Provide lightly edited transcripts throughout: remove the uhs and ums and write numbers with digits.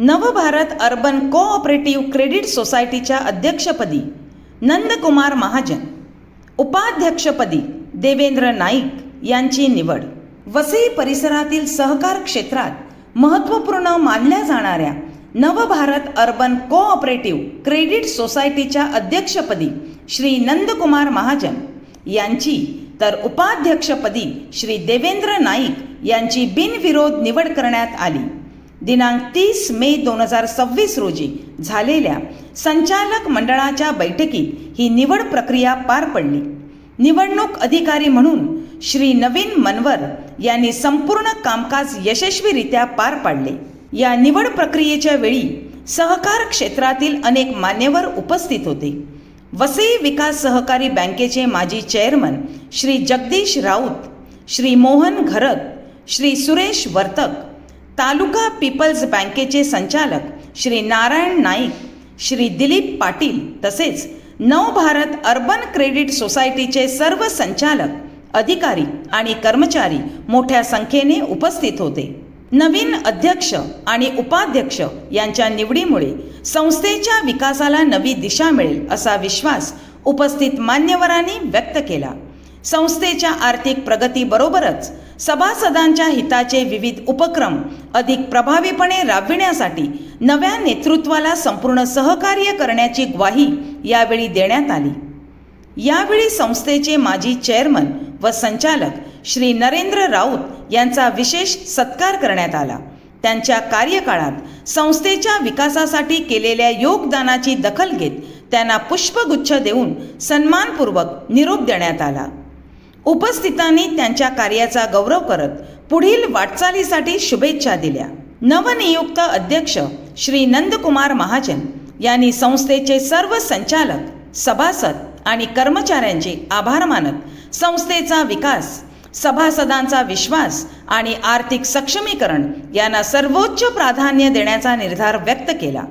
नवभारत urban cooperative credit सोसायटीच्या अध्यक्षपदी नंदकुमार महाजन, उपाध्यक्षपदी देवेंद्र नाईक यांची निवड. वसई परिसरातील सहकार क्षेत्रात महत्त्वपूर्ण मानल्या जाणाऱ्या नवभारत अर्बन कोऑपरेटिव्ह क्रेडिट सोसायटीच्या अध्यक्षपदी श्री नंदकुमार महाजन यांची, तर उपाध्यक्षपदी श्री देवेंद्र नाईक यांची बिनविरोध निवड करण्यात आली. दिनांक 30 मे 2026 रोजी झालेल्या संचालक मंडळाच्या बैठकीत ही निवड प्रक्रिया पार पडली. निवडणूक अधिकारी म्हणून श्री नवीन मनवर यांनी संपूर्ण कामकाज यशस्वीरित्या पार पाडले. या निवड प्रक्रियेच्या वेळी सहकार क्षेत्रातील अनेक मान्यवर उपस्थित होते. वसई विकास सहकारी बँकेचे माजी चेअरमन श्री जगदीश राऊत, श्री मोहन घरत, श्री सुरेश वर्तक, तालुका पीपल्स बँकेचे संचालक श्री नारायण नाईक, श्री दिलीप पाटील तसेच नवभारत अर्बन क्रेडिट सोसायटीचे सर्व संचालक, अधिकारी आणि कर्मचारी मोठ्या संख्येने उपस्थित होते. नवीन अध्यक्ष आणि उपाध्यक्ष यांच्या निवडीमुळे संस्थेच्या विकासाला नवी दिशा मिळेल असा विश्वास उपस्थित मान्यवरांनी व्यक्त केला. संस्थेच्या आर्थिक प्रगतीबरोबरच सभासदांच्या हिताचे विविध उपक्रम अधिक प्रभावीपणे राबविण्यासाठी नव्या नेतृत्वाला संपूर्ण सहकार्य करण्याची ग्वाही यावेळी देण्यात आली. यावेळी संस्थेचे माजी चेअरमन व संचालक श्री नरेंद्र राऊत यांचा विशेष सत्कार करण्यात आला. त्यांच्या कार्यकाळात संस्थेच्या विकासासाठी केलेल्या योगदानाची दखल घेत त्यांना पुष्पगुच्छ देऊन सन्मानपूर्वक निरोप देण्यात आला. उपस्थितांनी त्यांच्या कार्याचा गौरव करत पुढील वाटचालीसाठी शुभेच्छा दिल्या. नवनियुक्त अध्यक्ष श्री नंदकुमार महाजन यांनी संस्थेचे सर्व संचालक, सभासद आणि कर्मचाऱ्यांचे आभार मानत संस्थेचा विकास, सभासदांचा विश्वास आणि आर्थिक सक्षमीकरण यांना सर्वोच्च प्राधान्य देण्याचा निर्धार व्यक्त केला.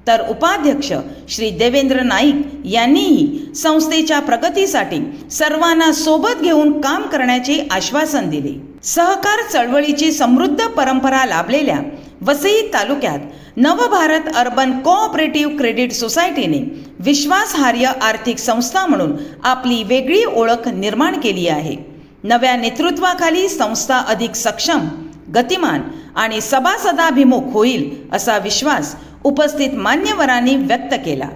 तर उपाध्यक्ष श्री देवेंद्र नाईक यांनीही संस्थेच्या प्रगतीसाठी सर्वांना सोबत घेऊन काम करण्याचे आश्वासन दिले. सहकार चळवळीची समृद्ध परंपरा लाभलेल्या वसई तालुक्यात नवभारत अर्बन कोऑपरेटिव्ह क्रेडिट सोसायटीने विश्वासार्ह आर्थिक संस्था म्हणून आपली वेगळी ओळख निर्माण केली आहे. नव्या नेतृत्वाखाली संस्था अधिक सक्षम, गतिमान आणि सभासदाभिमुख होईल असा विश्वास उपस्थित मान्यवरांनी व्यक्त केला.